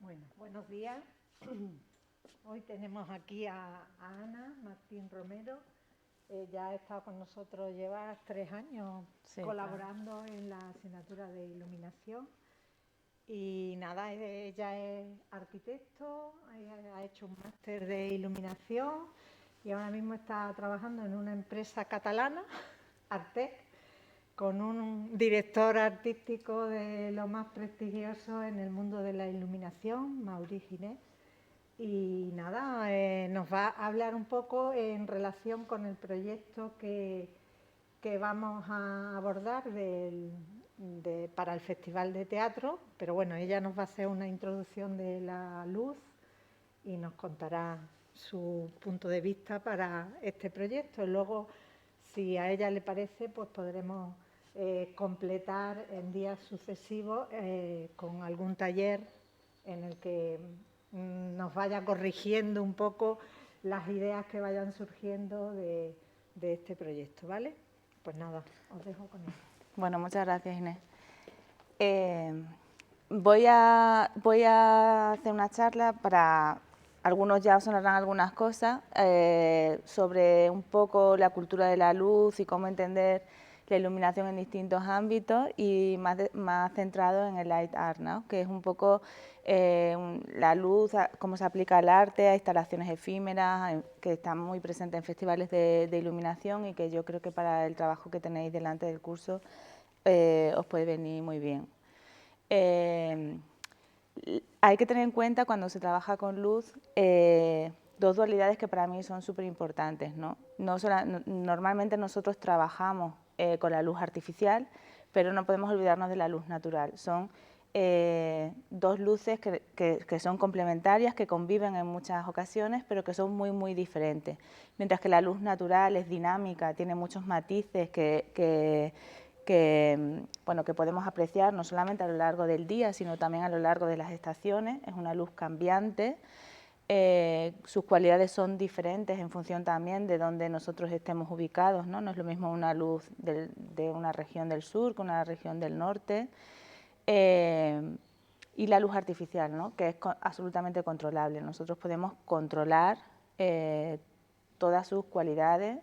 Bueno, buenos días. Hoy tenemos aquí a Ana Martín Romero. Ella ha estado con nosotros, lleva 3 años Sí, colaborando en la asignatura de iluminación. Y nada, ella es arquitecto, ha hecho un máster de iluminación y ahora mismo está trabajando en una empresa catalana, Artec, con un director artístico de lo más prestigioso en el mundo de la iluminación, Maurice Ginés. Y nada, nos va a hablar un poco en relación con el proyecto que vamos a abordar para el Festival de Teatro, pero bueno, ella nos va a hacer una introducción de la luz y nos contará su punto de vista para este proyecto. Luego, si a ella le parece, pues podremos completar en días sucesivos con algún taller en el que nos vaya corrigiendo un poco las ideas que vayan surgiendo de este proyecto, ¿vale? Pues nada, os dejo con él. bueno, muchas gracias, Inés. Voy a hacer una charla para, algunos ya os sonarán algunas cosas, sobre un poco la cultura de la luz y cómo entender la iluminación en distintos ámbitos y más centrado en el light art, ¿no? Que es un poco la luz, cómo se aplica al arte, a instalaciones efímeras, que están muy presentes en festivales de iluminación y que yo creo que para el trabajo que tenéis delante del curso os puede venir muy bien. Hay que tener en cuenta cuando se trabaja con luz dos dualidades que para mí son súper importantes, ¿no? Normalmente nosotros trabajamos con la luz artificial, pero no podemos olvidarnos de la luz natural. Son dos luces que son complementarias, que conviven en muchas ocasiones, pero que son muy, muy diferentes. Mientras que la luz natural es dinámica, tiene muchos matices que podemos apreciar no solamente a lo largo del día, sino también a lo largo de las estaciones. Es una luz cambiante, sus cualidades son diferentes en función también de donde nosotros estemos ubicados, ¿no? No es lo mismo una luz de una región del sur que una región del norte. Y la luz artificial, ¿no? Que es absolutamente controlable. Nosotros podemos controlar todas sus cualidades,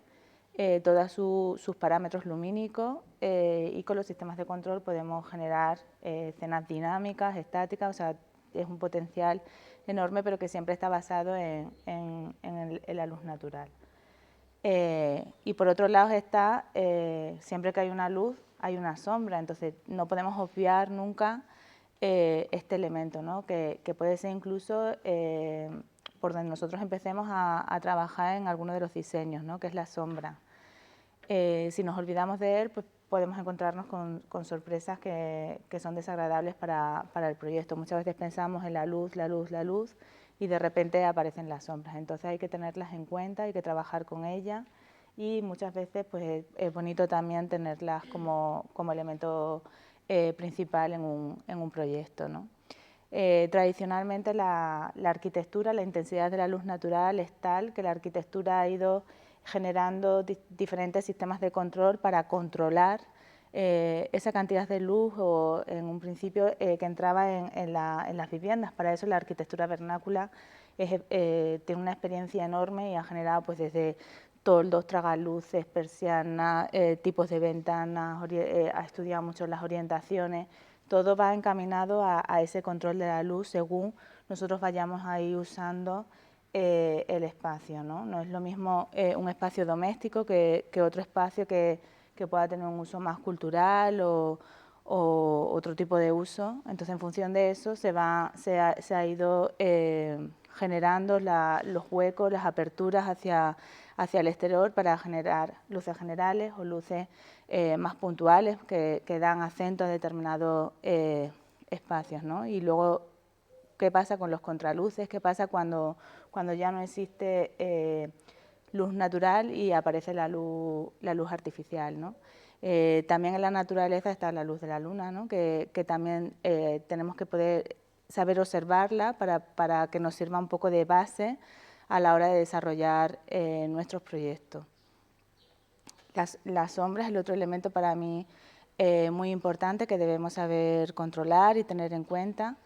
todos sus parámetros lumínicos, y con los sistemas de control podemos generar escenas dinámicas, estáticas, o sea, es un potencial enorme, pero que siempre está basado en la luz natural. Y por otro lado está, siempre que hay una luz, hay una sombra, entonces no podemos obviar nunca este elemento, ¿no? que puede ser incluso por donde nosotros empecemos a trabajar en alguno de los diseños, ¿no? Que es la sombra. Si nos olvidamos de él, pues podemos encontrarnos con sorpresas que son desagradables para el proyecto. Muchas veces pensamos en la luz, la luz, la luz, y de repente aparecen las sombras. Entonces hay que tenerlas en cuenta, hay que trabajar con ellas, y muchas veces pues es bonito también tenerlas como elemento principal en un proyecto, ¿no? Tradicionalmente la arquitectura, la intensidad de la luz natural es tal que la arquitectura ha ido generando diferentes sistemas de control para controlar esa cantidad de luz, o en un principio que entraba en las viviendas. Para eso la arquitectura vernácula tiene una experiencia enorme y ha generado pues desde toldos, tragaluces, persianas, tipos de ventanas, ha estudiado mucho las orientaciones. Todo va encaminado a ese control de la luz según nosotros vayamos ahí usando el espacio, ¿no? No es lo mismo un espacio doméstico que otro espacio que pueda tener un uso más cultural o otro tipo de uso. Entonces, en función de eso se ha ido generando los huecos, las aperturas hacia el exterior para generar luces generales o luces más puntuales que dan acento a determinados espacios, ¿no? Y luego, ¿qué pasa con los contraluces? ¿Qué pasa cuando ya no existe luz natural y aparece la luz artificial, ¿no? También en la naturaleza está la luz de la luna, ¿no? que también tenemos que poder saber observarla para que nos sirva un poco de base a la hora de desarrollar nuestros proyectos. Las sombras es el otro elemento para mí muy importante que debemos saber controlar y tener en cuenta,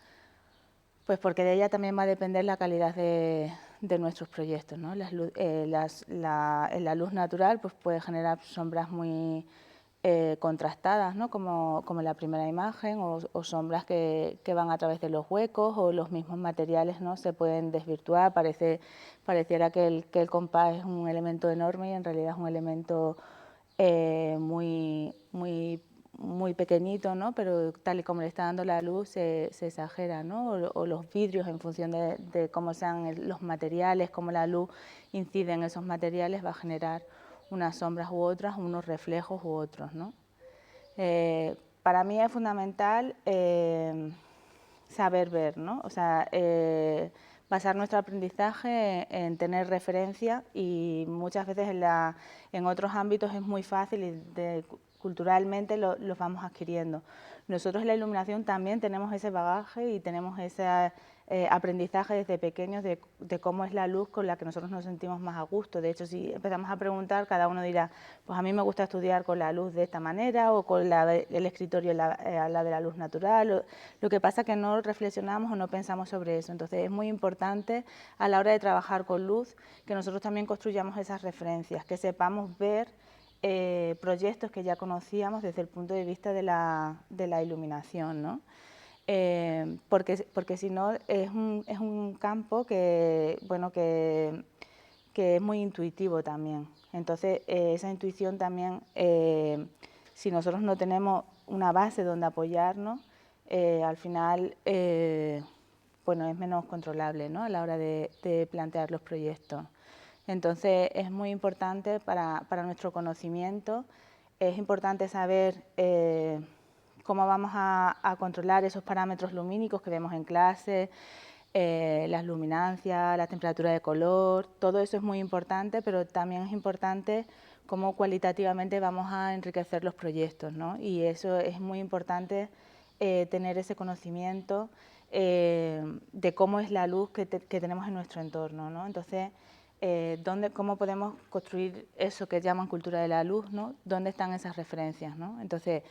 Pues porque de ella también va a depender la calidad de nuestros proyectos, ¿no? En la luz natural pues puede generar sombras muy contrastadas, ¿no? Como en la primera imagen, o sombras que van a través de los huecos, o los mismos materiales, ¿no? Se pueden desvirtuar, pareciera que el compás es un elemento enorme y en realidad es un elemento muy pequeñito, ¿no? Pero tal y como le está dando la luz se exagera, ¿no? O los vidrios, en función de cómo sean los materiales, cómo la luz incide en esos materiales, va a generar unas sombras u otras, unos reflejos u otros, ¿no? Para mí es fundamental saber ver, ¿no? O sea, basar nuestro aprendizaje en tener referencia, y muchas veces en otros ámbitos es muy fácil y culturalmente los vamos adquiriendo. Nosotros en la iluminación también tenemos ese bagaje y tenemos ese aprendizaje desde pequeños de cómo es la luz con la que nosotros nos sentimos más a gusto. De hecho, si empezamos a preguntar, cada uno dirá, pues a mí me gusta estudiar con la luz de esta manera, o con el escritorio a la de la luz natural. Lo que pasa es que no reflexionamos o no pensamos sobre eso. Entonces es muy importante a la hora de trabajar con luz que nosotros también construyamos esas referencias, que sepamos ver proyectos que ya conocíamos desde el punto de vista de la iluminación, ¿no? Porque si no es un campo que es muy intuitivo también. Entonces esa intuición también, si nosotros no tenemos una base donde apoyarnos, al final bueno, es menos controlable, ¿no? A la hora de plantear los proyectos. Entonces es muy importante para nuestro conocimiento, es importante saber cómo vamos a controlar esos parámetros lumínicos que vemos en clase, las luminancias, la temperatura de color, todo eso es muy importante, pero también es importante cómo cualitativamente vamos a enriquecer los proyectos, ¿no? Y eso es muy importante, tener ese conocimiento de cómo es la luz que tenemos en nuestro entorno, ¿no? Entonces, cómo podemos construir eso que llaman cultura de la luz, ¿no? ¿Dónde están esas referencias, ¿no? Entonces,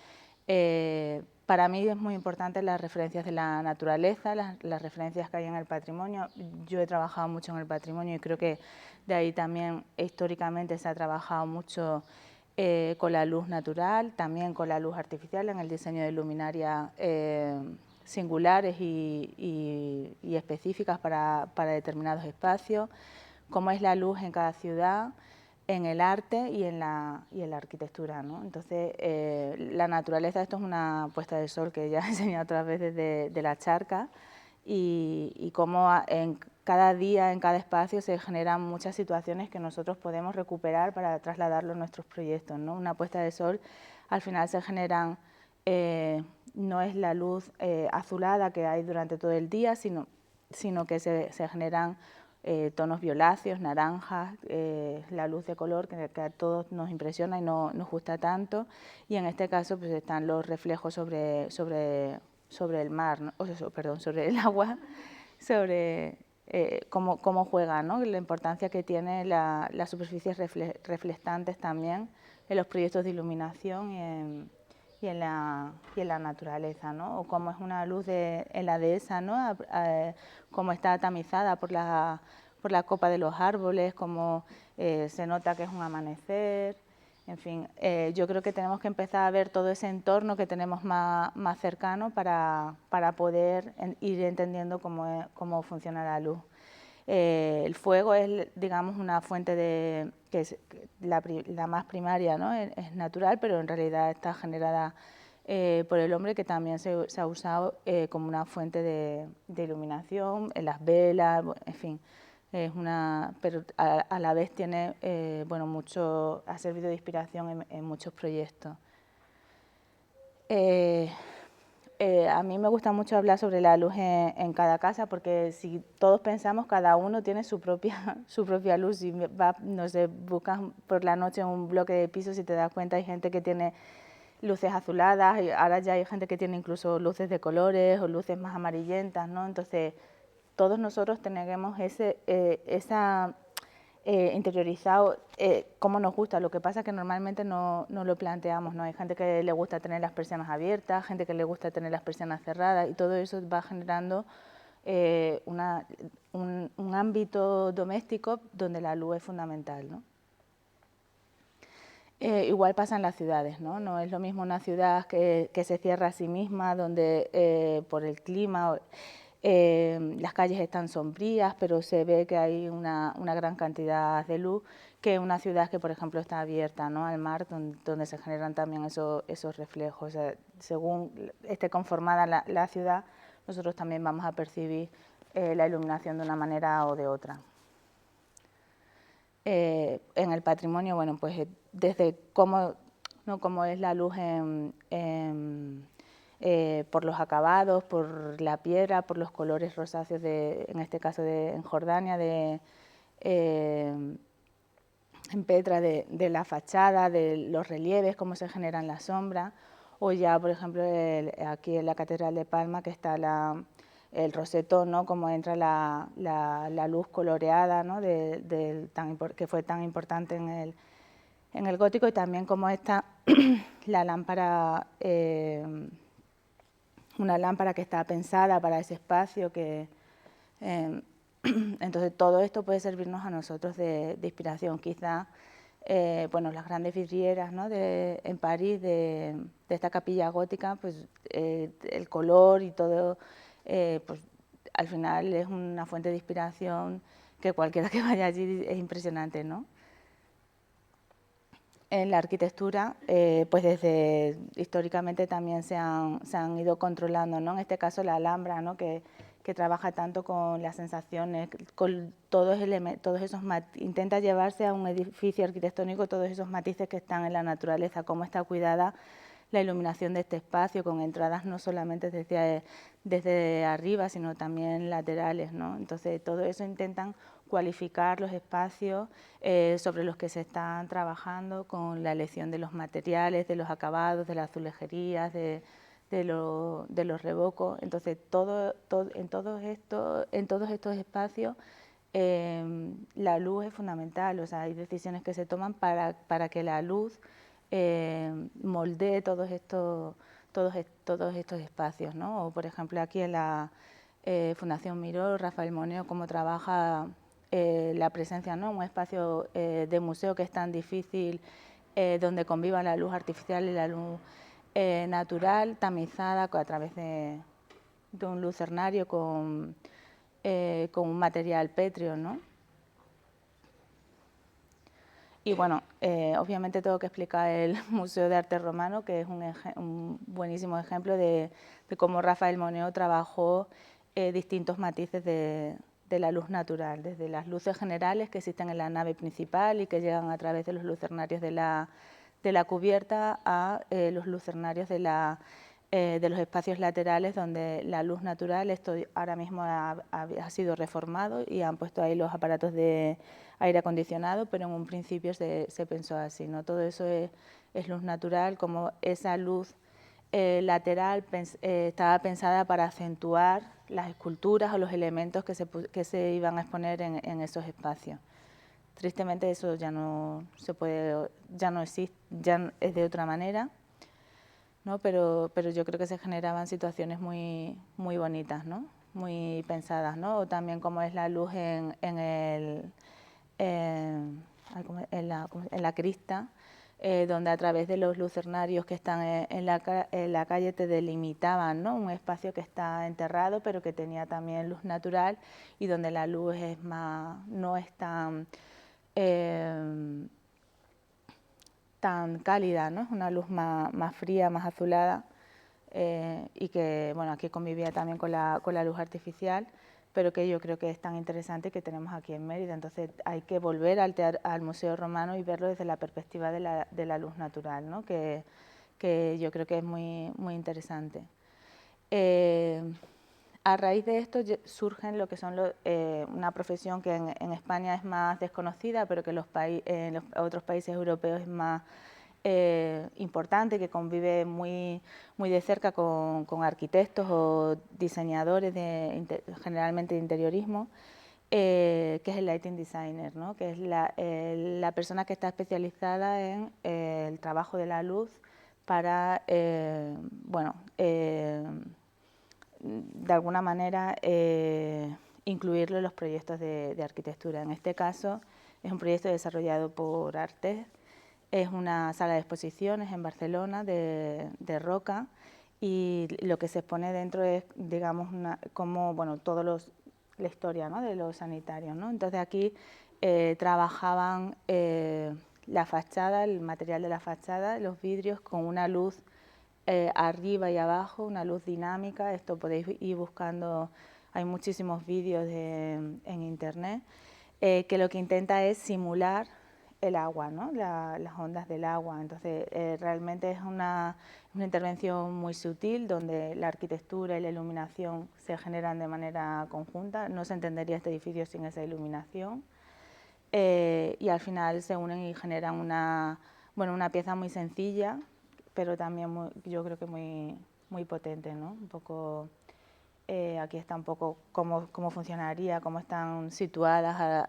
para mí es muy importante las referencias de la naturaleza, las referencias que hay en el patrimonio. Yo he trabajado mucho en el patrimonio y creo que de ahí también históricamente se ha trabajado mucho con la luz natural, también con la luz artificial en el diseño de luminarias singulares y específicas para determinados espacios, cómo es la luz en cada ciudad, en el arte y en la arquitectura, ¿no? Entonces, la naturaleza, esto es una puesta de sol que ya he enseñado otras veces de la charca, y cómo en cada día, en cada espacio, se generan muchas situaciones que nosotros podemos recuperar para trasladarlo a nuestros proyectos, ¿no? Una puesta de sol, al final se generan, no es la luz azulada que hay durante todo el día, sino que se generan tonos violáceos, naranjas, la luz de color que a todos nos impresiona y no nos gusta tanto, y en este caso pues están los reflejos sobre el mar, ¿no? Perdón, sobre el agua, sobre cómo juega, ¿no? La importancia que tiene las superficies reflectantes también en los proyectos de iluminación y en la naturaleza, ¿no? O cómo es una luz en la dehesa, ¿no? Cómo está tamizada por la copa de los árboles, cómo se nota que es un amanecer. En fin, yo creo que tenemos que empezar a ver todo ese entorno que tenemos más cercano para poder ir entendiendo cómo funciona la luz. El fuego es, digamos, una fuente que es la más primaria, ¿no? Es natural, pero en realidad está generada por el hombre, que también se ha usado como una fuente de iluminación, en las velas, en fin. Pero a la vez tiene, ha servido de inspiración en muchos proyectos. A mí me gusta mucho hablar sobre la luz en cada casa, porque si todos pensamos, cada uno tiene su propia luz. Si no sé, buscas por la noche un bloque de pisos y te das cuenta, hay gente que tiene luces azuladas, y ahora ya hay gente que tiene incluso luces de colores o luces más amarillentas, ¿no? Entonces, todos nosotros tenemos interiorizado cómo nos gusta. Lo que pasa es que normalmente no lo planteamos, ¿no? Hay gente que le gusta tener las persianas abiertas, gente que le gusta tener las persianas cerradas, y todo eso va generando un ámbito doméstico donde la luz es fundamental, ¿no? Igual pasa en las ciudades, ¿no? No es lo mismo una ciudad que se cierra a sí misma, donde por el clima las calles están sombrías, pero se ve que hay una gran cantidad de luz, que una ciudad que, por ejemplo, está abierta, ¿no?, al mar, donde se generan también esos reflejos. O sea, según esté conformada la ciudad, nosotros también vamos a percibir la iluminación de una manera o de otra. En el patrimonio, bueno, pues desde cómo es la luz por los acabados, por la piedra, por los colores rosáceos, en este caso en Jordania, en Petra, de la fachada, de los relieves, cómo se generan las sombras, o ya, por ejemplo, aquí en la Catedral de Palma, que está el rosetón, ¿no?, cómo entra la luz coloreada, ¿no?, que fue tan importante en el gótico, y también cómo está la lámpara, una lámpara que está pensada para ese espacio, entonces todo esto puede servirnos a nosotros de inspiración. Quizá bueno, las grandes vidrieras, ¿no?, en París de esta capilla gótica, pues el color y todo, pues al final es una fuente de inspiración que cualquiera que vaya allí es impresionante, ¿no? En la arquitectura, pues históricamente también se han ido controlando, ¿no? En este caso la Alhambra, ¿no?, que trabaja tanto con las sensaciones, con todos esos intenta llevarse a un edificio arquitectónico todos esos matices que están en la naturaleza, cómo está cuidada la iluminación de este espacio, con entradas no solamente desde arriba, sino también laterales, ¿no? Entonces, todo eso intentan cualificar los espacios sobre los que se están trabajando, con la elección de los materiales, de los acabados, de las azulejerías, de los revocos. Entonces, en todos estos espacios la luz es fundamental. O sea, hay decisiones que se toman para que la luz moldee todos estos espacios, ¿no? O, por ejemplo, aquí en la Fundación Miró, Rafael Moneo, cómo trabaja la presencia, ¿no?, un espacio de museo que es tan difícil, donde conviva la luz artificial y la luz natural, tamizada a través de un lucernario con un material pétreo, ¿no? Y bueno, obviamente tengo que explicar el Museo de Arte Romano, que es un buenísimo ejemplo de cómo Rafael Moneo trabajó distintos matices de la luz natural, desde las luces generales que existen en la nave principal y que llegan a través de los lucernarios de la cubierta, a los lucernarios de los espacios laterales, donde la luz natural, esto ahora mismo ha sido reformado y han puesto ahí los aparatos de aire acondicionado, pero en un principio se pensó así, ¿no? Todo eso es luz natural, como esa luz lateral estaba pensada para acentuar las esculturas o los elementos que se iban a exponer en esos espacios. Tristemente eso ya no se puede, ya no existe, ya es de otra manera, ¿no? Pero yo creo que se generaban situaciones muy bonitas, ¿no?, muy pensadas, ¿no? O también como es la luz en la crista, donde a través de los lucernarios que están en la calle te delimitaban, ¿no?, un espacio que está enterrado pero que tenía también luz natural, y donde la luz no es tan cálida, ¿no? Es una luz más fría, más azulada, y que, bueno, aquí convivía también con la luz artificial, pero que yo creo que es tan interesante, que tenemos aquí en Mérida. Entonces hay que volver al Museo Romano y verlo desde la perspectiva de la luz natural, ¿no?, que yo creo que es muy interesante. A raíz de esto surgen lo que son una profesión que en España es más desconocida, pero que en los otros países europeos es más importante, que convive muy de cerca con arquitectos o diseñadores, generalmente de interiorismo, que es el lighting designer, ¿no?, que es la persona que está especializada en el trabajo de la luz para, bueno, de alguna manera incluirlo en los proyectos de arquitectura. En este caso es un proyecto desarrollado por Artes, es una sala de exposiciones en Barcelona de roca, y lo que se expone dentro es, digamos, como, bueno, la historia, ¿no?, de los sanitarios, ¿no? Entonces aquí trabajaban la fachada, el material de la fachada, los vidrios con una luz arriba y abajo, una luz dinámica. Esto podéis ir buscando, hay muchísimos vídeos en internet, que lo que intenta es simular el agua, ¿no?, las ondas del agua. Entonces realmente es una intervención muy sutil, donde la arquitectura y la iluminación se generan de manera conjunta. No se entendería este edificio sin esa iluminación. Y al final se unen y generan una pieza muy sencilla, pero también yo creo que muy potente, ¿no? Un poco, aquí está un poco cómo funcionaría, cómo están situadas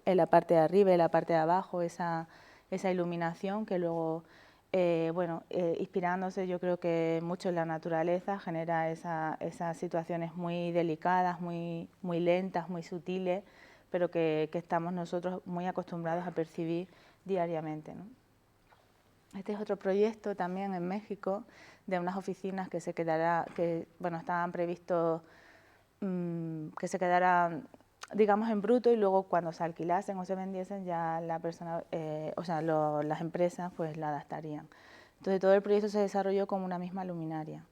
en la parte de arriba y en la parte de abajo esa iluminación, que luego, inspirándose yo creo que mucho en la naturaleza, genera esas situaciones muy delicadas, muy lentas, muy sutiles, pero que estamos nosotros muy acostumbrados a percibir diariamente, ¿no? Este es otro proyecto también en México, de unas oficinas que estaban previstos que se quedaran, digamos, en bruto, y luego cuando se alquilasen o se vendiesen ya la persona, las empresas pues la adaptarían. Entonces todo el proyecto se desarrolló con una misma luminaria.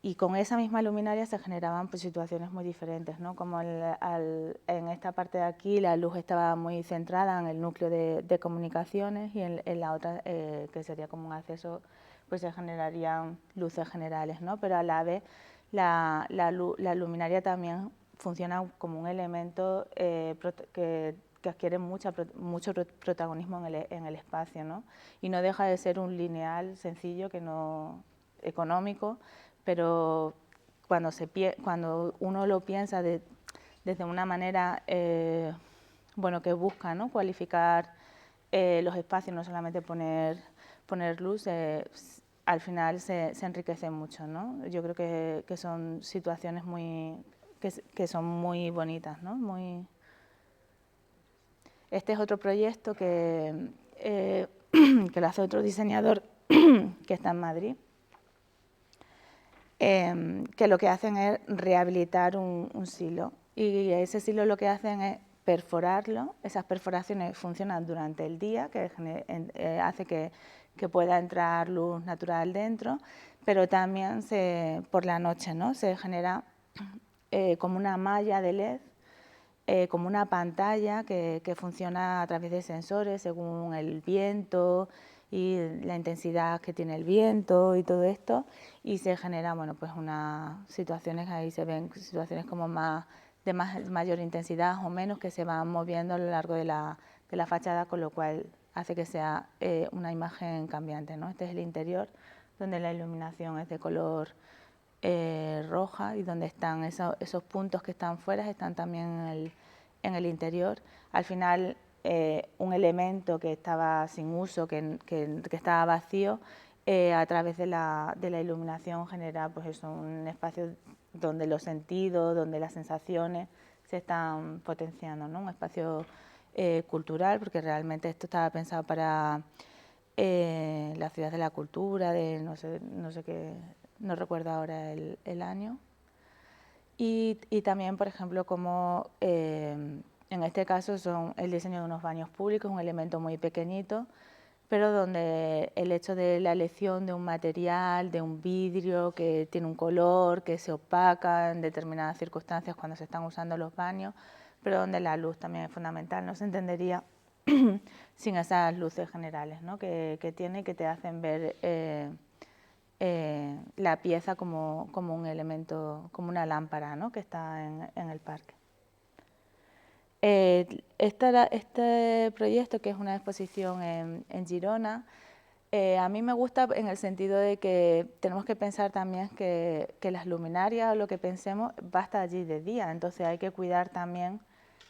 Y con esa misma luminaria se generaban pues situaciones muy diferentes, ¿no? Como en esta parte de aquí la luz estaba muy centrada en el núcleo de comunicaciones, y en la otra, que sería como un acceso, pues se generarían luces generales, ¿no? Pero a la vez la luminaria también funciona como un elemento que adquiere mucho protagonismo en el espacio, ¿no? Y no deja de ser un lineal sencillo, económico, pero cuando uno lo piensa desde una manera que busca, ¿no?, cualificar los espacios, no solamente poner luz, al final se enriquece mucho, ¿no? Yo creo que son situaciones que son muy bonitas, ¿no? Este es otro proyecto que lo hace otro diseñador que está en Madrid, que lo que hacen es rehabilitar un silo, y ese silo lo que hacen es perforarlo. Esas perforaciones funcionan durante el día, que hace que pueda entrar luz natural dentro, pero también por la noche, ¿no?, se genera como una malla de LED, como una pantalla que funciona a través de sensores según el viento y la intensidad que tiene el viento y todo esto, y se genera, pues unas situaciones, ahí se ven situaciones como de mayor intensidad o menos, que se van moviendo a lo largo de la fachada, con lo cual hace que sea una imagen cambiante, ¿no? Este es el interior, donde la iluminación es de color roja, y donde están esos puntos que están fuera están también en el interior. Al final, un elemento que estaba sin uso, que estaba vacío, a través de la iluminación genera pues eso, un espacio donde los sentidos, donde las sensaciones se están potenciando, ¿no? Un espacio cultural, porque realmente esto estaba pensado para la ciudad de la cultura, no sé qué, no recuerdo ahora el año. Y también, por ejemplo, como en este caso son el diseño de unos baños públicos, un elemento muy pequeñito, pero donde el hecho de la elección de un material, de un vidrio que tiene un color, que se opaca en determinadas circunstancias cuando se están usando los baños, pero donde la luz también es fundamental. No se entendería sin esas luces generales, ¿no?, que tiene, que te hacen ver la pieza como un elemento, como una lámpara, ¿no?, que está en el parque. Este proyecto, que es una exposición en Girona, a mí me gusta en el sentido de que tenemos que pensar también que las luminarias, o lo que pensemos, va a estar allí de día, entonces hay que cuidar también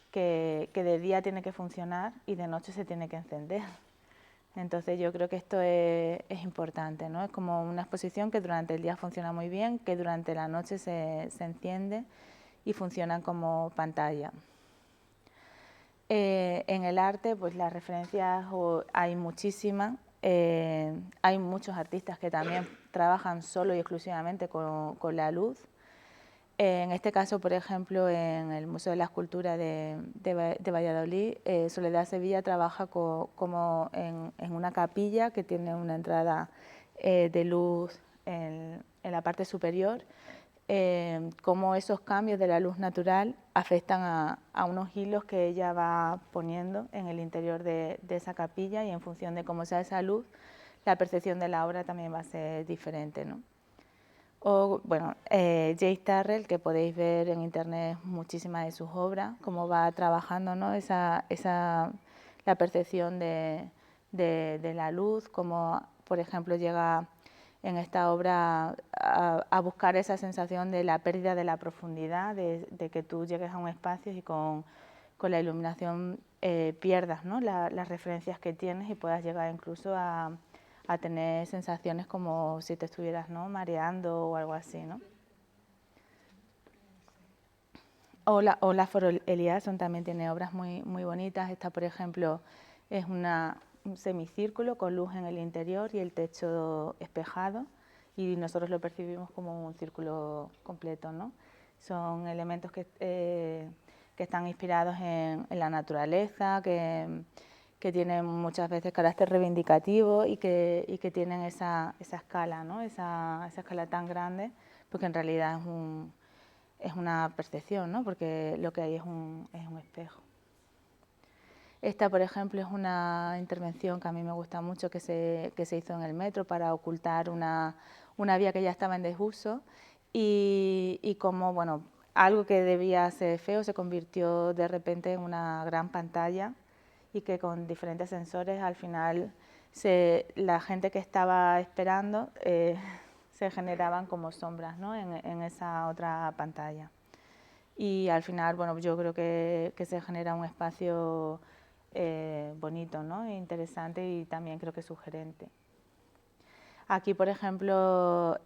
que de día tiene que funcionar y de noche se tiene que encender. Entonces yo creo que esto es importante, ¿no? Es como una exposición que durante el día funciona muy bien, que durante la noche se enciende y funciona como pantalla. En el arte, pues las referencias hay muchísimas. Hay muchos artistas que también trabajan solo y exclusivamente con la luz. En este caso, por ejemplo, en el Museo de la Escultura de Valladolid, Soledad Sevilla trabaja como en una capilla que tiene una entrada de luz en la parte superior, cómo esos cambios de la luz natural afectan a unos hilos que ella va poniendo en el interior de esa capilla, y en función de cómo sea esa luz, la percepción de la obra también va a ser diferente, ¿no? O, bueno, Jake Tarrell, que podéis ver en internet muchísimas de sus obras, cómo va trabajando, ¿no? La percepción de la luz, como por ejemplo llega en esta obra a buscar esa sensación de la pérdida de la profundidad, de que tú llegues a un espacio y con la iluminación pierdas, ¿no? Las referencias que tienes y puedas llegar incluso a tener sensaciones como si te estuvieras, ¿no?, mareando o algo así, ¿no? O la Foro Eliasson también tiene obras muy, muy bonitas. Esta, por ejemplo, es un semicírculo con luz en el interior y el techo espejado, y nosotros lo percibimos como un círculo completo, ¿no? Son elementos que están inspirados en la naturaleza, que tienen muchas veces carácter reivindicativo y que tienen esa escala, ¿no? Esa escala tan grande, porque en realidad es una percepción, ¿no? Porque lo que hay es un espejo. Esta, por ejemplo, es una intervención que a mí me gusta mucho, que se hizo en el metro para ocultar una vía que ya estaba en desuso, y como, bueno, algo que debía ser feo se convirtió de repente en una gran pantalla, y que con diferentes sensores al final la gente que estaba esperando se generaban como sombras, ¿no?, en esa otra pantalla. Y al final, bueno, yo creo que se genera un espacio bonito, ¿no?, interesante, y también creo que sugerente. Aquí, por ejemplo,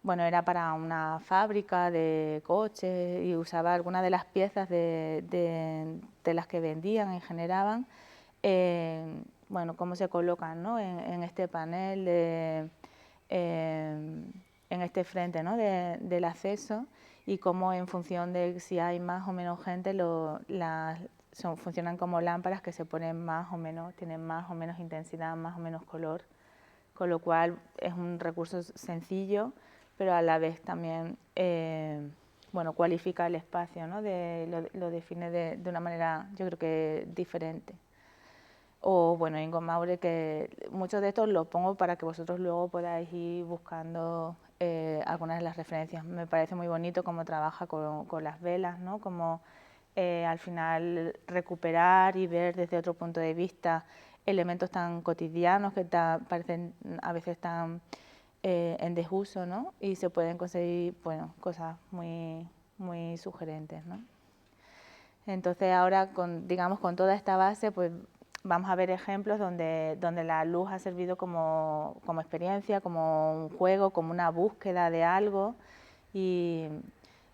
bueno, era para una fábrica de coches y usaba algunas de las piezas de las que vendían y generaban, bueno, cómo se colocan, ¿no?, en este panel, en este frente, ¿no?, del acceso, y cómo en función de si hay más o menos gente, funcionan como lámparas que se ponen más o menos, tienen más o menos intensidad, más o menos color, con lo cual es un recurso sencillo, pero a la vez también bueno, cualifica el espacio, ¿no? Lo define de una manera, yo creo que diferente. O bueno, Ingo Maure, que muchos de estos los pongo para que vosotros luego podáis ir buscando algunas de las referencias. Me parece muy bonito cómo trabaja con las velas, ¿no? Como al final recuperar y ver desde otro punto de vista elementos tan cotidianos que parecen a veces tan en desuso, ¿no? Y se pueden conseguir, bueno, cosas muy, muy sugerentes, ¿no? Entonces ahora, digamos, con toda esta base, pues vamos a ver ejemplos donde la luz ha servido como experiencia, como un juego, como una búsqueda de algo, y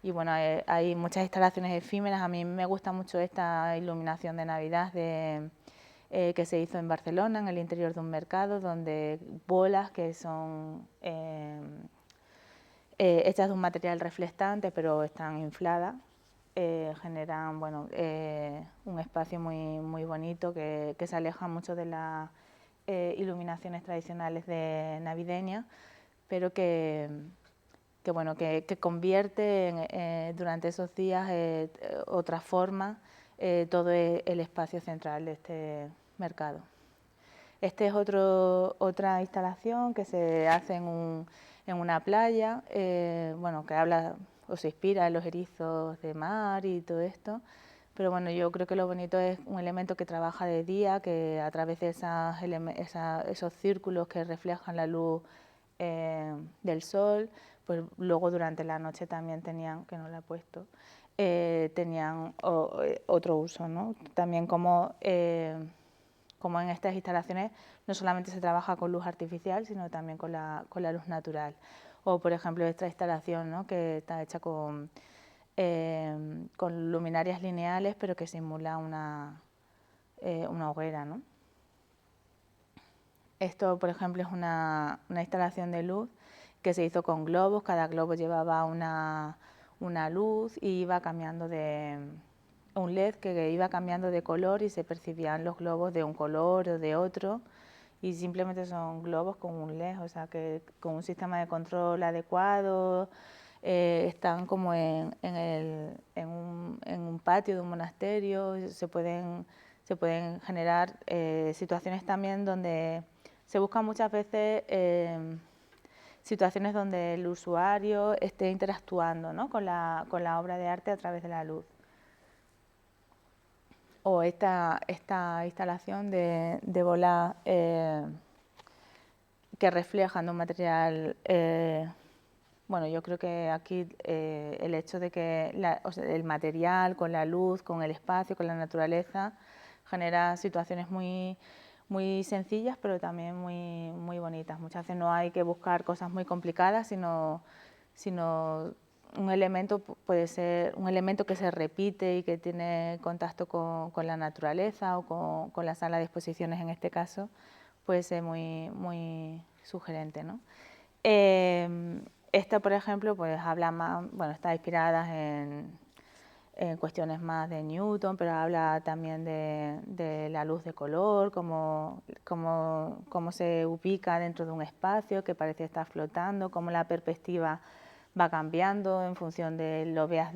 bueno, hay muchas instalaciones efímeras. A mí me gusta mucho esta iluminación de Navidad que se hizo en Barcelona, en el interior de un mercado, donde bolas que son hechas de un material reflectante, pero están infladas, generan, bueno, un espacio muy, muy bonito que se aleja mucho de las iluminaciones tradicionales navideñas, pero bueno, que convierte durante esos días otra forma todo el espacio central de este mercado. Este es otra instalación que se hace en una playa, bueno, que habla o se inspira en los erizos de mar y todo esto, pero bueno, yo creo que lo bonito es un elemento que trabaja de día, que a través de esos círculos que reflejan la luz del sol, pues luego durante la noche también tenían, que no la he puesto, tenían otro uso, ¿no? También como como en estas instalaciones no solamente se trabaja con luz artificial, sino también con la luz natural. O, por ejemplo, esta instalación, ¿no?, que está hecha con luminarias lineales, pero que simula una hoguera, ¿no? Esto, por ejemplo, es una instalación de luz que se hizo con globos. Cada globo llevaba una luz y iba cambiando un LED que iba cambiando de color y se percibían los globos de un color o de otro, y simplemente son globos con un LED, o sea que con un sistema de control adecuado. Están como en un patio de un monasterio. Se pueden generar situaciones también donde se buscan muchas veces situaciones donde el usuario esté interactuando, ¿no?, con la obra de arte a través de la luz. O esta instalación de bolas que reflejan de un material, bueno, yo creo que aquí el hecho de que el material con la luz, con el espacio, con la naturaleza, genera situaciones muy sencillas, pero también muy bonitas. Muchas veces no hay que buscar cosas muy complicadas, sino un elemento puede ser un elemento que se repite y que tiene contacto con la naturaleza o con la sala de exposiciones, en este caso, puede ser muy sugerente, ¿no? Esta, por ejemplo, pues habla más, bueno, está inspirada en cuestiones más de Newton, pero habla también de la luz de color, cómo se ubica dentro de un espacio que parece estar flotando, cómo la perspectiva va cambiando en función de lo veas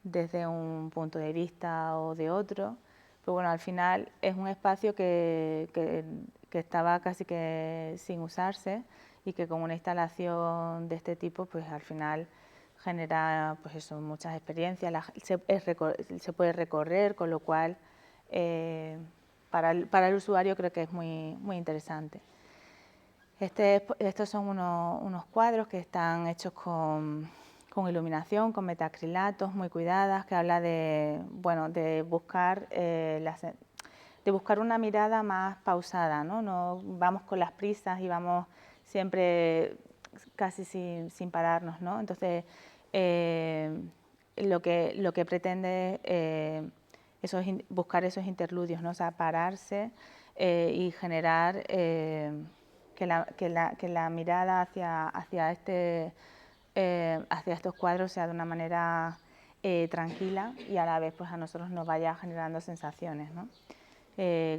desde un punto de vista o de otro. Pero bueno, al final es un espacio que estaba casi que sin usarse, y que con una instalación de este tipo, pues al final genera, pues eso, muchas experiencias. Se puede recorrer, con lo cual para el usuario creo que es muy interesante. Estos son unos cuadros que están hechos con iluminación, con metacrilatos muy cuidadas, que habla de buscar una mirada más pausada, ¿no? No vamos con las prisas y vamos siempre casi sin pararnos, ¿no? Entonces, lo que pretende buscar esos interludios, ¿no? O sea, pararse y generar que la mirada hacia estos cuadros sea de una manera tranquila, y a la vez pues a nosotros nos vaya generando sensaciones, ¿no?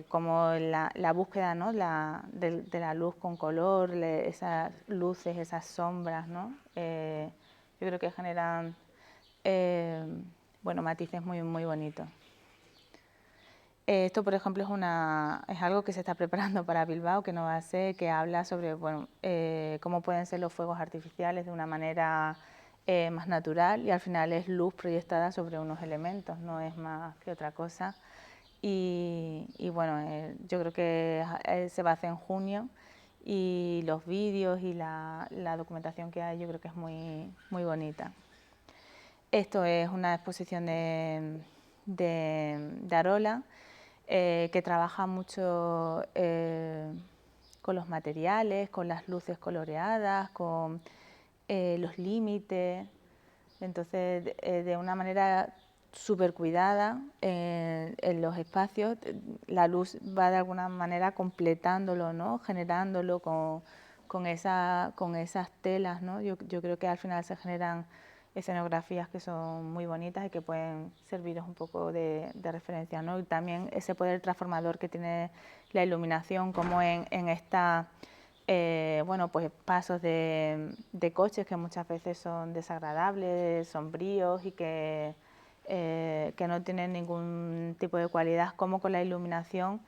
Como la búsqueda, ¿no?, de la luz con color, esas luces, esas sombras, ¿no? Yo creo que generan matices muy bonitos. Esto, por ejemplo, es algo que se está preparando para Bilbao, que no va a ser, que habla sobre cómo pueden ser los fuegos artificiales de una manera más natural, y al final es luz proyectada sobre unos elementos, no es más que otra cosa. Y bueno, yo creo que se va a hacer en junio, y los vídeos y la documentación que hay, yo creo que es muy bonita. Esto es una exposición de Arola, que trabaja mucho con los materiales, con las luces coloreadas, con los límites. Entonces, de una manera súper cuidada en los espacios, la luz va de alguna manera completándolo, ¿no?, generándolo con esas telas, ¿no? Yo creo que al final se generan escenografías que son muy bonitas y que pueden serviros un poco de referencia, ¿no? Y también ese poder transformador que tiene la iluminación, como en esta pues pasos de coches que muchas veces son desagradables, sombríos y que no tienen ningún tipo de cualidad, como con la iluminación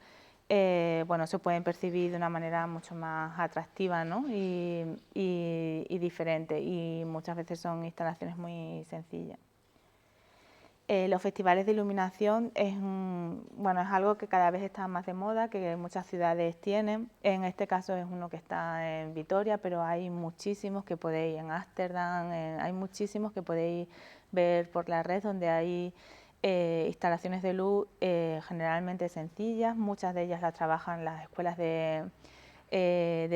se pueden percibir de una manera mucho más atractiva, ¿no?, y diferente, y muchas veces son instalaciones muy sencillas. Los festivales de iluminación es algo que cada vez está más de moda, que muchas ciudades tienen. En este caso es uno que está en Vitoria, pero hay muchísimos que podéis, en Ámsterdam, hay muchísimos que podéis ver por la red, donde hay instalaciones de luz generalmente sencillas, muchas de ellas las trabajan las escuelas de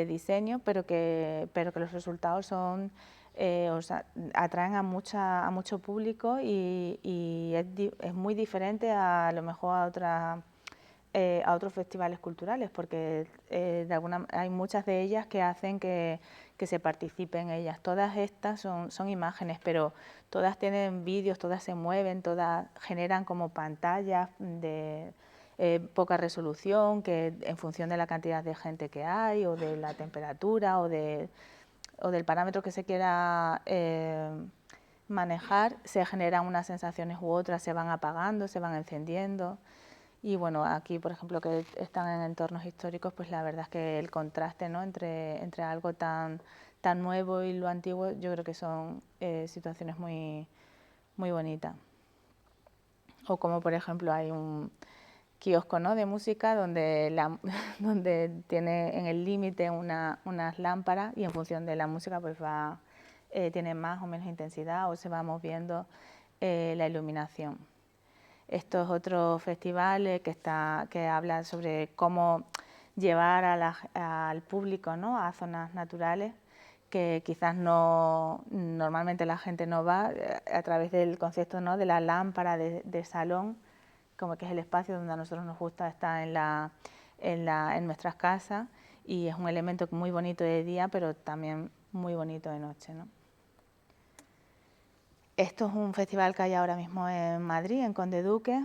diseño, pero que los resultados son, o sea, atraen a mucho público y es muy diferente a lo mejor a otros festivales culturales, porque hay muchas de ellas que hacen que se participe en ellas. Todas estas son imágenes, pero todas tienen vídeos, todas se mueven, todas generan como pantallas de poca resolución, que en función de la cantidad de gente que hay, o de la temperatura, o del parámetro que se quiera manejar, se generan unas sensaciones u otras, se van apagando, se van encendiendo. Y bueno, aquí, por ejemplo, que están en entornos históricos, pues la verdad es que el contraste, ¿no?, entre algo tan nuevo y lo antiguo, yo creo que son situaciones muy bonitas. O como, por ejemplo, hay un kiosco, ¿no?, de música donde tiene en el límite unas lámparas, y en función de la música pues tiene más o menos intensidad, o se va moviendo la iluminación. Esto es otro festival que habla sobre cómo llevar al público, ¿no?, a zonas naturales que quizás normalmente la gente no va, a través del concepto, ¿no?, de la lámpara de salón, como que es el espacio donde a nosotros nos gusta estar en nuestras casas, y es un elemento muy bonito de día, pero también muy bonito de noche, ¿no? Esto es un festival que hay ahora mismo en Madrid, en Conde Duque,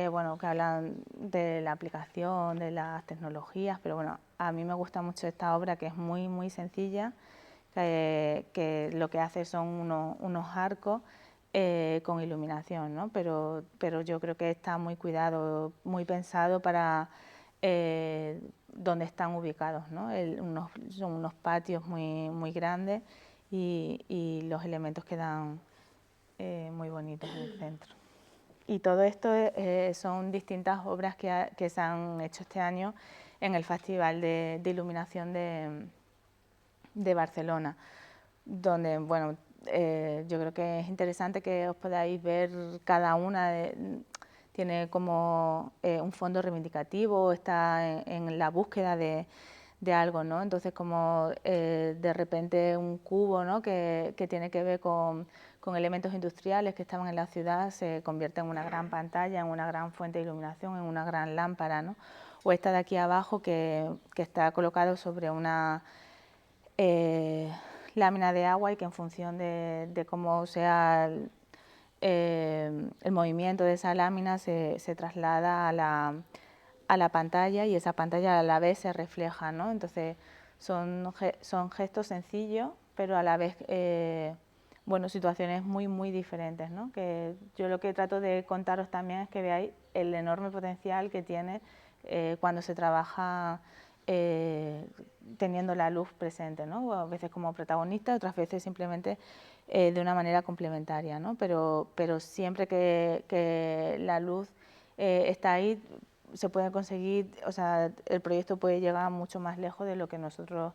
bueno, que hablan de la aplicación, de las tecnologías, pero bueno, a mí me gusta mucho esta obra, que es muy sencilla, que lo que hace son unos arcos con iluminación, ¿no? Pero yo creo que está muy cuidado, muy pensado para donde están ubicados, ¿no? Son unos patios muy grandes, y los elementos quedan muy bonitos en el centro. Y todo esto son distintas obras que se han hecho este año en el Festival de Iluminación de Barcelona, donde, bueno, yo creo que es interesante que os podáis ver cada una. Tiene como un fondo reivindicativo, está en la búsqueda de algo, ¿no? Entonces, como de repente un cubo, ¿no?, que tiene que ver con elementos industriales que estaban en la ciudad, se convierte en una gran pantalla, en una gran fuente de iluminación, en una gran lámpara, ¿no? O esta de aquí abajo, que está colocado sobre una lámina de agua, y que en función de cómo sea el movimiento de esa lámina se traslada a la pantalla, y esa pantalla a la vez se refleja, ¿no? Entonces son gestos sencillos, pero a la vez bueno, situaciones muy diferentes, ¿no? Que yo lo que trato de contaros también es que veáis el enorme potencial que tiene cuando se trabaja teniendo la luz presente, ¿no? A veces como protagonista, otras veces simplemente de una manera complementaria, ¿no? Pero siempre que la luz está ahí, se puede conseguir, o sea, el proyecto puede llegar mucho más lejos de lo que nosotros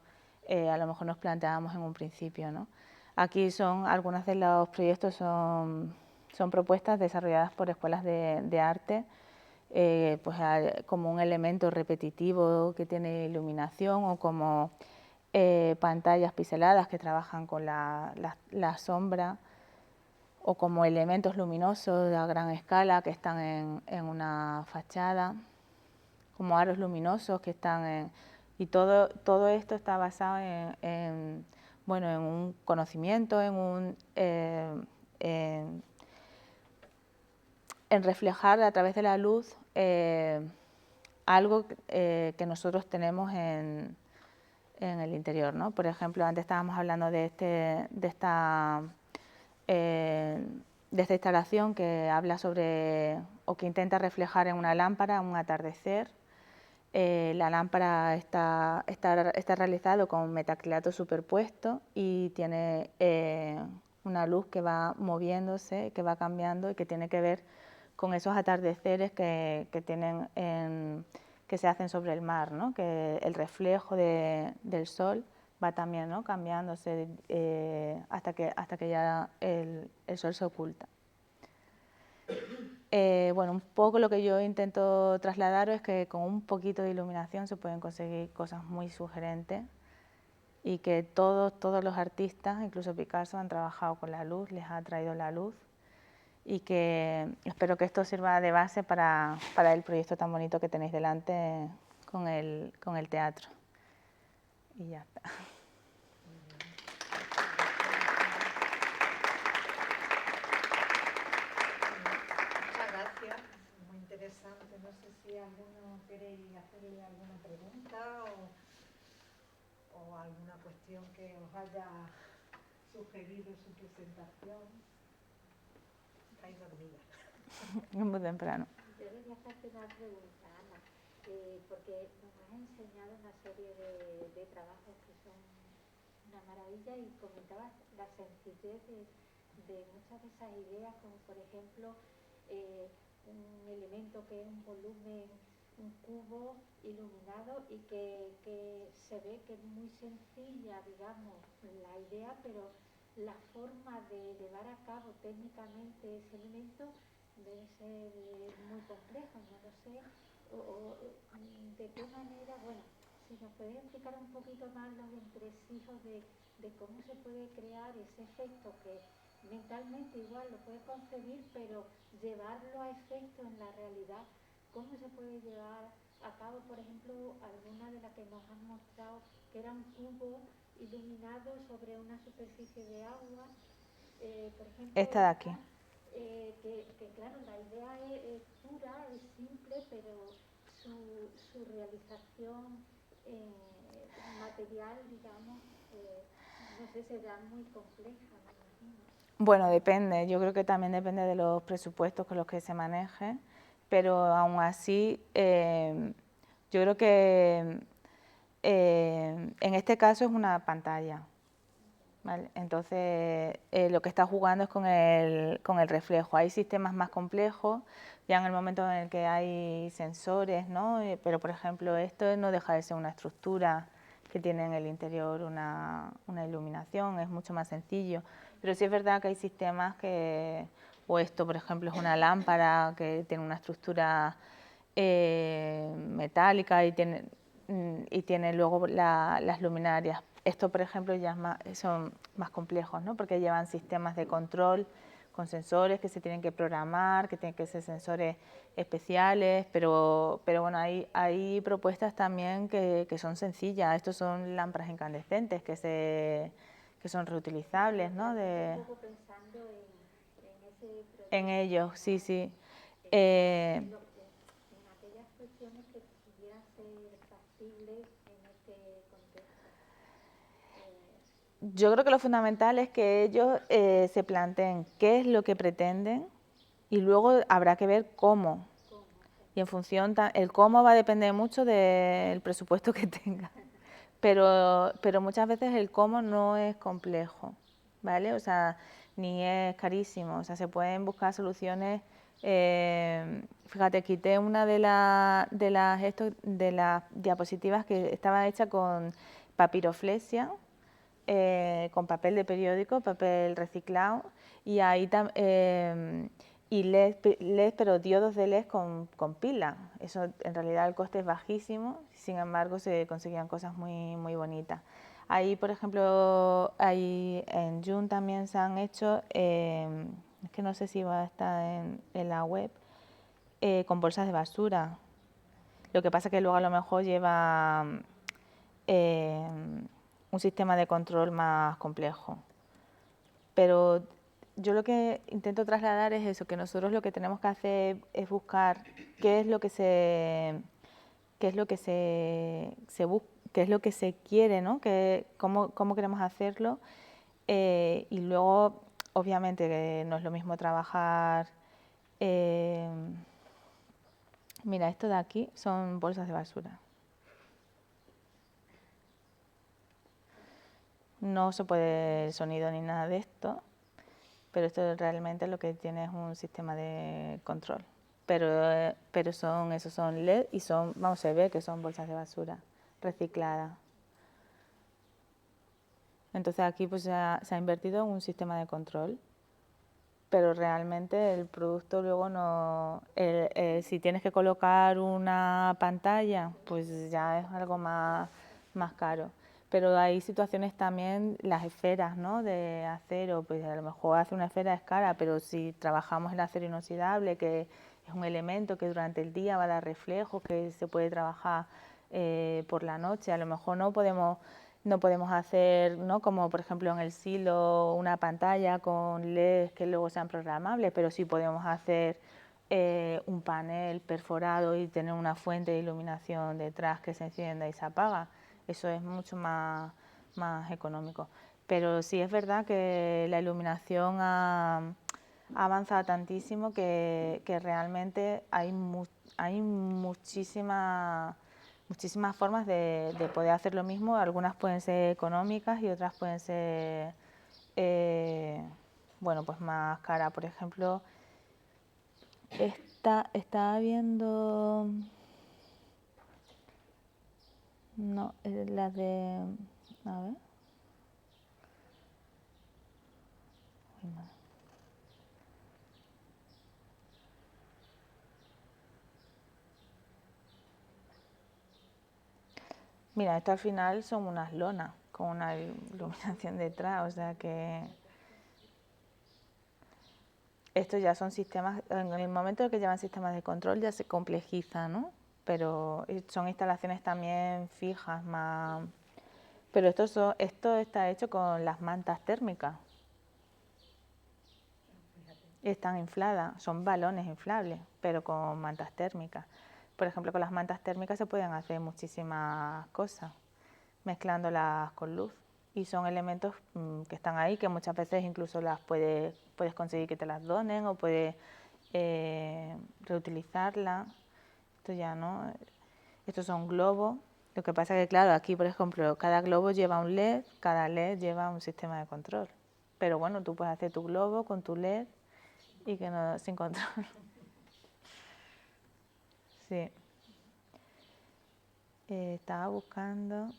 a lo mejor nos planteábamos en un principio, ¿no? Aquí algunos de los proyectos son propuestas desarrolladas por escuelas de arte, pues como un elemento repetitivo que tiene iluminación, o como pantallas pixeladas que trabajan con la sombra, o como elementos luminosos a gran escala que están en una fachada, como aros luminosos que están y todo esto está basado bueno, en un conocimiento, en reflejar a través de la luz algo que nosotros tenemos en el interior, ¿no? Por ejemplo, antes estábamos hablando de esta instalación que habla sobre, o que intenta reflejar en una lámpara un atardecer. La lámpara está realizado con metacrilato superpuesto, y tiene una luz que va moviéndose, que va cambiando, y que tiene que ver con esos atardeceres que se hacen sobre el mar, ¿no? Que el reflejo del sol va también, ¿no?, cambiándose hasta que ya el sol se oculta. Bueno, un poco lo que yo intento trasladaros es que con un poquito de iluminación se pueden conseguir cosas muy sugerentes y que todos los artistas, incluso Picasso, han trabajado con la luz, les ha traído la luz y que espero que esto sirva de base para el proyecto tan bonito que tenéis delante con el teatro. Y ya está. Muchas gracias, muy interesante. No sé si alguno queréis hacerle alguna pregunta o alguna cuestión que os haya sugerido su presentación. Estáis dormidas. Muy temprano. Yo quería hacerte una pregunta, Ana, porque nos has enseñado una serie de trabajos que son una maravilla y comentabas la sencillez de muchas de esas ideas, como por ejemplo un elemento que es un volumen, un cubo iluminado y que se ve que es muy sencilla, digamos, la idea, pero la forma de llevar a cabo técnicamente ese elemento debe ser muy complejo, no lo sé, de qué manera, bueno, si nos puedes explicar un poquito más los entresijos de cómo se puede crear ese efecto que mentalmente igual lo puedes concebir, pero llevarlo a efecto en la realidad, cómo se puede llevar a cabo, por ejemplo, alguna de las que nos han mostrado que era un cubo iluminado sobre una superficie de agua, por ejemplo, Esta de aquí. que claro, la idea es pura, es simple, pero su realización material, digamos, no sé, será muy compleja, me imagino. Bueno, depende, yo creo que también depende de los presupuestos con los que se maneje, pero aún así yo creo que en este caso es una pantalla, ¿vale? Entonces lo que está jugando es con el reflejo. Hay sistemas más complejos, ya en el momento en el que hay sensores, ¿no? Pero por ejemplo esto no deja de ser una estructura que tiene en el interior una iluminación, es mucho más sencillo. Pero sí es verdad que hay sistemas que, o esto por ejemplo es una lámpara que tiene una estructura metálica y tiene luego las luminarias. Esto, por ejemplo, ya son más complejos, ¿no? Porque llevan sistemas de control con sensores que se tienen que programar, que tienen que ser sensores especiales, pero bueno, hay propuestas también que son sencillas. Estos son lámparas incandescentes que son reutilizables, ¿no? Un poco pensando en ese proyecto. En ellos, sí, sí. En aquellas cuestiones que pudieran ser factibles en este contexto. Yo creo que lo fundamental es que ellos se planteen qué es lo que pretenden y luego habrá que ver cómo. Y en función, el cómo va a depender mucho del presupuesto que tenga. Pero muchas veces el cómo no es complejo, ¿vale? O sea, ni es carísimo. O sea, se pueden buscar soluciones. Fíjate, quité una de las diapositivas que estaba hecha con papiroflexia, con papel de periódico, papel reciclado, y ahí y LED, pero diodos de LED con pila. Eso en realidad el coste es bajísimo, sin embargo se conseguían cosas muy, muy bonitas. Ahí, por ejemplo, ahí en June también se han hecho, es que no sé si va a estar en la web, con bolsas de basura. Lo que pasa es que luego a lo mejor lleva un sistema de control más complejo. Pero yo lo que intento trasladar es eso, que nosotros lo que tenemos que hacer es buscar qué es lo que se qué es lo que se quiere, ¿no? Cómo queremos hacerlo, y luego obviamente que no es lo mismo trabajar. Mira, esto de aquí son bolsas de basura. No se puede el sonido ni nada de esto, pero esto realmente lo que tiene es un sistema de control. Pero son LED y vamos a ver que son bolsas de basura recicladas. Entonces aquí pues se ha invertido en un sistema de control. pero realmente el producto luego no... si tienes que colocar una pantalla, pues ya es algo más caro. Pero hay situaciones también, las esferas, ¿no?, de acero, pues a lo mejor hacer una esfera es cara, pero si trabajamos el acero inoxidable, que es un elemento que durante el día va a dar reflejos, que se puede trabajar por la noche, a lo mejor no podemos hacer, ¿no?, como por ejemplo en el silo, una pantalla con LEDs que luego sean programables, pero sí podemos hacer un panel perforado y tener una fuente de iluminación detrás que se encienda y se apaga. Eso es mucho más económico. Pero sí es verdad que la iluminación ha avanzado tantísimo que realmente hay muchísimas formas de poder hacer lo mismo. Algunas pueden ser económicas y otras pueden ser bueno, pues más caras. Por ejemplo, estaba viendo... No, la de... A ver. Uy, madre. Mira, esto al final son unas lonas con una iluminación detrás, o sea que... Estos ya son sistemas, en el momento en que llevan sistemas de control ya se complejiza, ¿no? Pero son instalaciones también fijas, más... Pero esto está hecho con las mantas térmicas. Están infladas, son balones inflables, pero con mantas térmicas. Por ejemplo, con las mantas térmicas se pueden hacer muchísimas cosas, mezclándolas con luz. Y son elementos que están ahí, que muchas veces incluso las puedes conseguir que te las donen o puedes reutilizarlas. Esto ya no. Estos son globos. Lo que pasa es que, claro, aquí, por ejemplo, cada globo lleva un LED, cada LED lleva un sistema de control. Pero bueno, tú puedes hacer tu globo con tu LED y que no, sin control. Sí. Estaba buscando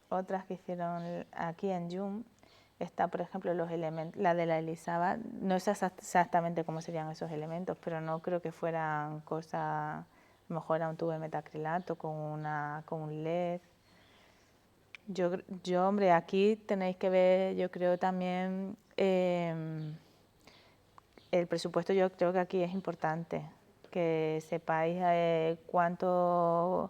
otras que hicieron aquí en Joom. Está, por ejemplo, los elementos, la de la Elisaba, no sé exactamente cómo serían esos elementos, pero no creo que fueran cosas, a lo mejor era un tubo de metacrilato con un LED. Yo, hombre, aquí tenéis que ver, yo creo también, el presupuesto. Yo creo que aquí es importante que sepáis cuánto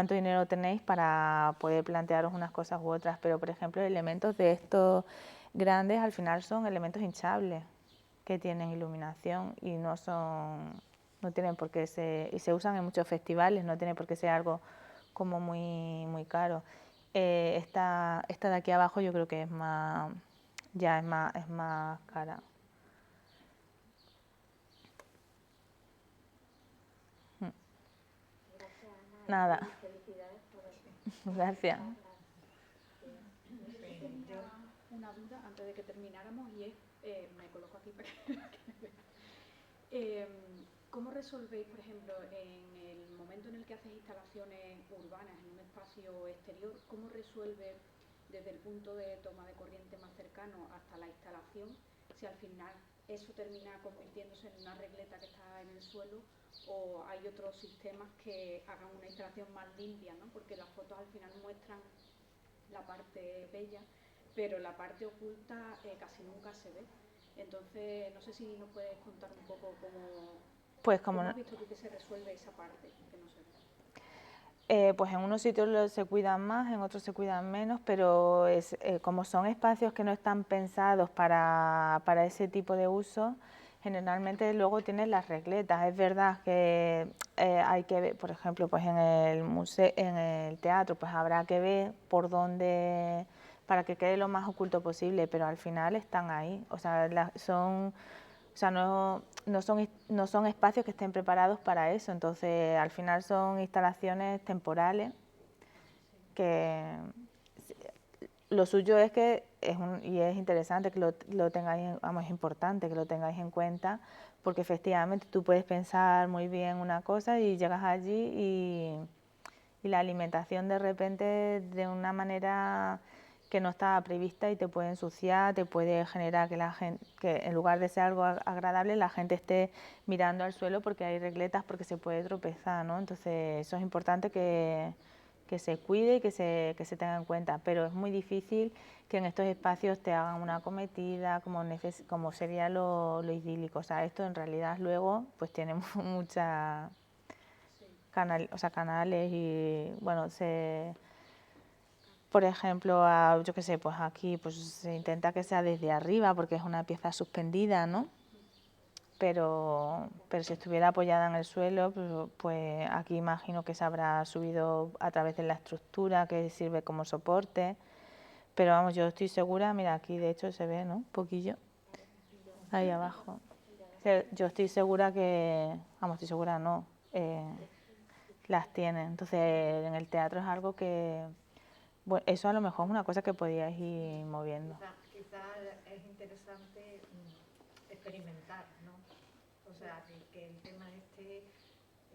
dinero tenéis para poder plantearos unas cosas u otras, pero por ejemplo elementos de estos grandes al final son elementos hinchables que tienen iluminación y no tienen por qué y se usan en muchos festivales, no tiene por qué ser algo como muy caro. Esta de aquí abajo yo creo que es más cara. Gracias, Ana. Nada. Y felicidades por Gracias. Yo tenía una duda antes de que termináramos y es, me coloco aquí para que ¿cómo resolvéis, por ejemplo, en el momento en el que haces instalaciones urbanas en un espacio exterior, cómo resuelves desde el punto de toma de corriente más cercano hasta la instalación, si al final eso termina convirtiéndose en una regleta que está en el suelo o hay otros sistemas que hagan una instalación más limpia, ¿no? Porque las fotos al final muestran la parte bella, pero la parte oculta casi nunca se ve. Entonces, no sé si nos puedes contar un poco cómo has visto tú que se resuelve esa parte que no se ve. Pues en unos sitios se cuidan más, en otros se cuidan menos, pero como son espacios que no están pensados para ese tipo de uso, generalmente luego tienes las regletas. Es verdad que hay que ver, por ejemplo, pues en el museo, en el teatro, pues habrá que ver por dónde, para que quede lo más oculto posible, pero al final están ahí. O sea, no son espacios que estén preparados para eso, entonces al final son instalaciones temporales que lo suyo es que y es interesante que lo tengáis, vamos, es importante que lo tengáis en cuenta, porque efectivamente tú puedes pensar muy bien una cosa y llegas allí y la alimentación de repente de una manera que no estaba prevista y te puede ensuciar, te puede generar que la gente, que en lugar de ser algo agradable, la gente esté mirando al suelo porque hay regletas, porque se puede tropezar, ¿no? Entonces eso es importante que se cuide y que se tenga en cuenta, pero es muy difícil que en estos espacios te hagan una acometida como sería lo idílico. O sea, esto en realidad luego pues tiene muchas canales y bueno, por ejemplo, yo qué sé, pues aquí pues se intenta que sea desde arriba porque es una pieza suspendida, ¿no? Pero si estuviera apoyada en el suelo, pues aquí imagino que se habrá subido a través de la estructura que sirve como soporte. Pero vamos, yo estoy segura, mira, aquí de hecho se ve, ¿no? Un poquillo, ahí abajo. Yo estoy segura estoy segura no, las tienen. Entonces en el teatro es algo que, bueno, eso a lo mejor es una cosa que podíais ir moviendo. Quizá es interesante experimentar, ¿no? O sea, que el tema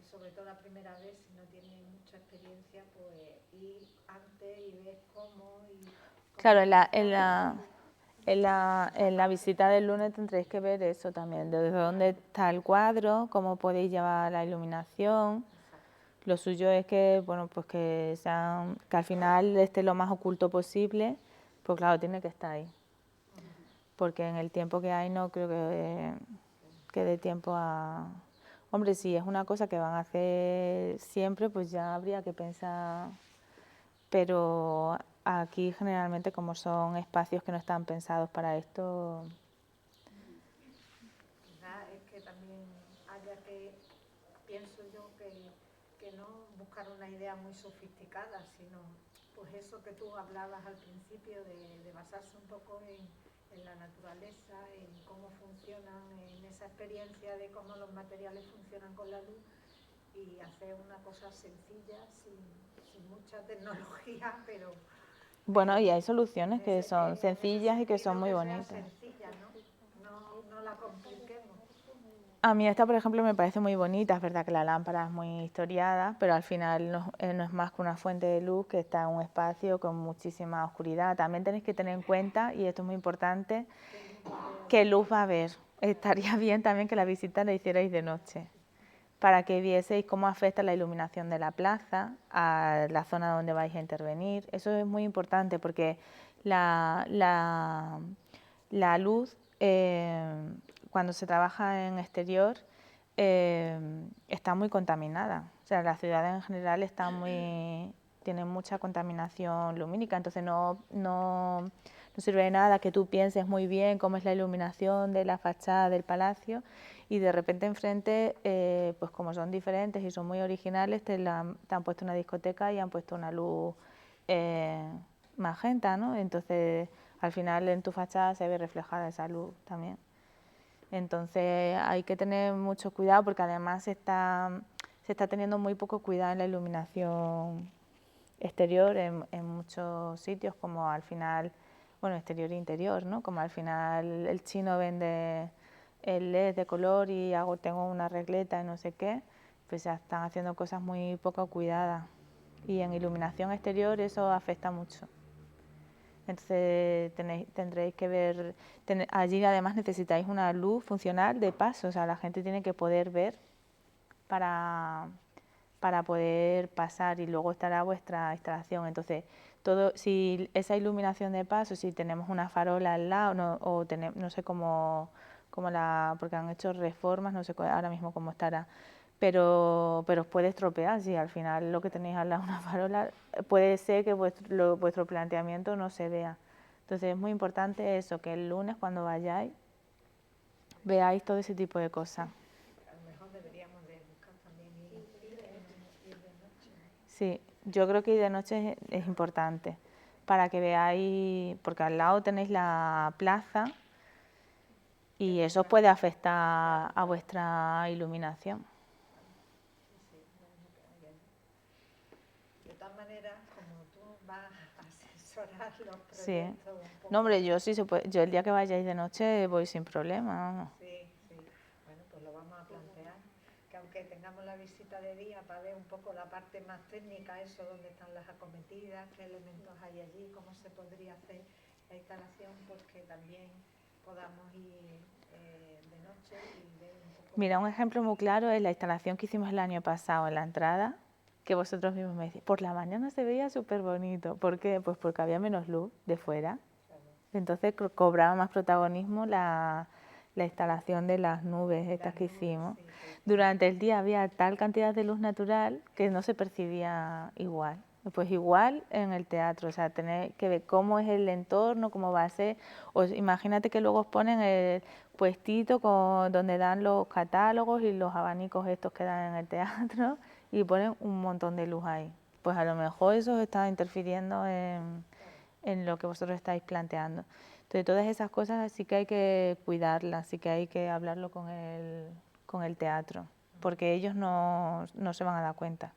sobre todo la primera vez, si no tienes mucha experiencia, pues ir antes y ver cómo. Claro, en la visita del lunes tendréis que ver eso también, desde dónde está el cuadro, cómo podéis llevar la iluminación. Lo suyo es que, bueno, pues que al final esté lo más oculto posible, pues claro, tiene que estar ahí. Porque en el tiempo que hay no creo que dé tiempo a... Hombre, si es una cosa que van a hacer siempre, pues ya habría que pensar... Pero aquí generalmente como son espacios que no están pensados para esto... Quizás es que también haya que, pienso yo, que no buscar una idea muy sofisticada, sino pues eso que tú hablabas al principio de basarse un poco en la naturaleza, en cómo funcionan, en esa experiencia de cómo los materiales funcionan con la luz y hacer una cosa sencilla, sin mucha tecnología, pero... Bueno, y hay soluciones que son sencillas y que son muy bonitas. Sencilla, no la compliquemos. A mí esta, por ejemplo, me parece muy bonita. Es verdad que la lámpara es muy historiada, pero al final no es más que una fuente de luz que está en un espacio con muchísima oscuridad. También tenéis que tener en cuenta, y esto es muy importante, qué luz va a haber. Estaría bien también que la visita la hicierais de noche, para que vieseis cómo afecta la iluminación de la plaza a la zona donde vais a intervenir. Eso es muy importante porque la luz, cuando se trabaja en exterior, está muy contaminada. O sea, la ciudad en general tiene mucha contaminación lumínica, entonces no sirve de nada que tú pienses muy bien cómo es la iluminación de la fachada del palacio y de repente enfrente, pues como son diferentes y son muy originales, te han puesto una discoteca y han puesto una luz magenta, ¿no? Entonces, al final en tu fachada se ve reflejada esa luz también. Entonces hay que tener mucho cuidado porque además se está teniendo muy poco cuidado en la iluminación exterior en muchos sitios, como al final, bueno, exterior e interior, ¿no? Como al final el chino vende el LED de color y tengo una regleta y no sé qué, pues ya están haciendo cosas muy poco cuidadas. Y en iluminación exterior eso afecta mucho. Entonces tendréis que ver, allí además necesitáis una luz funcional de paso, o sea, la gente tiene que poder ver para poder pasar y luego estará vuestra instalación. Entonces, si esa iluminación de paso, si tenemos una farola al lado, no sé cómo porque han hecho reformas, no sé ahora mismo cómo estará, pero os puede estropear, si al final lo que tenéis al lado una farola, puede ser que vuestro planteamiento no se vea. Entonces es muy importante eso, que el lunes cuando vayáis veáis todo ese tipo de cosas. A lo mejor deberíamos de buscar también ir de noche. Sí, yo creo que ir de noche es importante, para que veáis, porque al lado tenéis la plaza y eso puede afectar a vuestra iluminación. De todas maneras, como tú vas a asesorar los proyectos Sí. un poco... No, hombre, yo el día que vayáis de noche voy sin problema. Vamos. Sí. Bueno, pues lo vamos a plantear. Que aunque tengamos la visita de día para ver un poco la parte más técnica, eso, dónde están las acometidas, qué elementos hay allí, cómo se podría hacer la instalación, pues que también podamos ir de noche y ver un poco. Mira, un ejemplo muy claro es la instalación que hicimos el año pasado en la entrada, que vosotros mismos me decís, por la mañana se veía súper bonito. ¿Por qué? Pues porque había menos luz de fuera. Entonces cobraba más protagonismo la instalación de las nubes estas que hicimos. Sí. Durante el día había tal cantidad de luz natural que no se percibía igual. Pues igual en el teatro, o sea, tener que ver cómo es el entorno, cómo va a ser. Imagínate que luego os ponen el puestito donde dan los catálogos y los abanicos estos que dan en el teatro y ponen un montón de luz ahí. Pues a lo mejor eso está interfiriendo en lo que vosotros estáis planteando. Entonces, todas esas cosas sí que hay que cuidarlas, sí que hay que hablarlo con el teatro, porque ellos no se van a dar cuenta.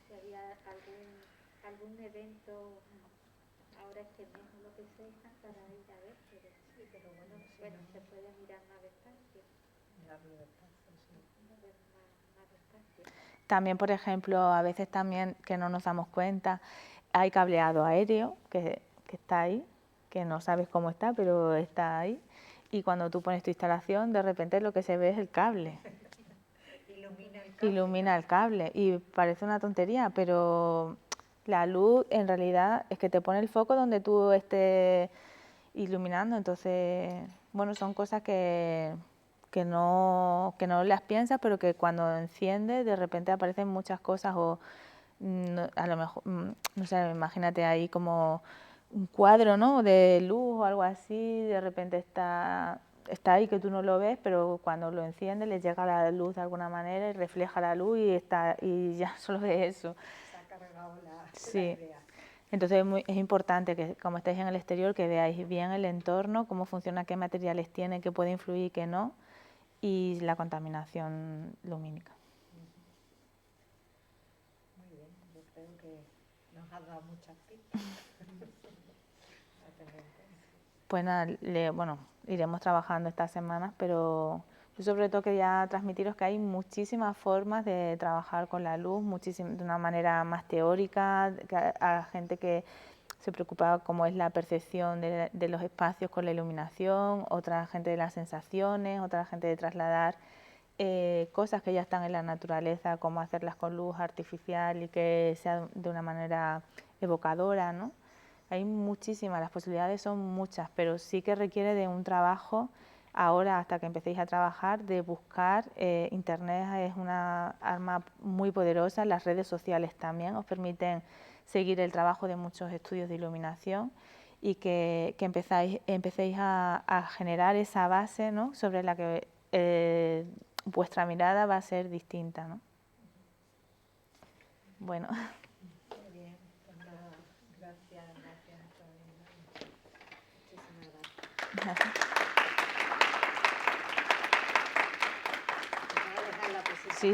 Si había algún evento ahora este mes o lo que sea para ir a ver, pero bueno, se puede mirar más despacio. Más despacio. También, por ejemplo, a veces también que no nos damos cuenta, hay cableado aéreo que está ahí, que no sabes cómo está, pero está ahí. Y cuando tú pones tu instalación, de repente lo que se ve es el cable. Ilumina el cable. Y parece una tontería, pero la luz en realidad es que te pone el foco donde tú estés iluminando. Entonces, bueno, son cosas que no las piensas, pero que cuando enciendes de repente aparecen muchas cosas o a lo mejor, no sé, imagínate ahí como un cuadro, ¿no?, de luz o algo así, de repente está ahí que tú no lo ves, pero cuando lo enciendes le llega la luz de alguna manera y refleja la luz y ya solo ves eso. Se ha cargado Sí. la idea. Entonces es importante que, como estáis en el exterior, que veáis bien el entorno, cómo funciona, qué materiales tiene, qué puede influir y qué no, y la contaminación lumínica. Muy bien, yo creo que nos has dado muchas pistas. Pues nada, bueno, iremos trabajando estas semanas, pero yo sobre todo quería transmitiros que hay muchísimas formas de trabajar con la luz, de una manera más teórica, a gente que se preocupa cómo es la percepción de los espacios con la iluminación, otra gente de las sensaciones, otra gente de trasladar cosas que ya están en la naturaleza, cómo hacerlas con luz artificial y que sea de una manera evocadora, ¿no? Hay muchísimas, las posibilidades son muchas, pero sí que requiere de un trabajo ahora hasta que empecéis a trabajar, de buscar. Internet es una arma muy poderosa, las redes sociales también os permiten seguir el trabajo de muchos estudios de iluminación y que empecéis a generar esa base, ¿no?, sobre la que vuestra mirada va a ser distinta, ¿no? Bueno. Muy bien, pues nada, gracias por venir. Muchísimas gracias. Sí.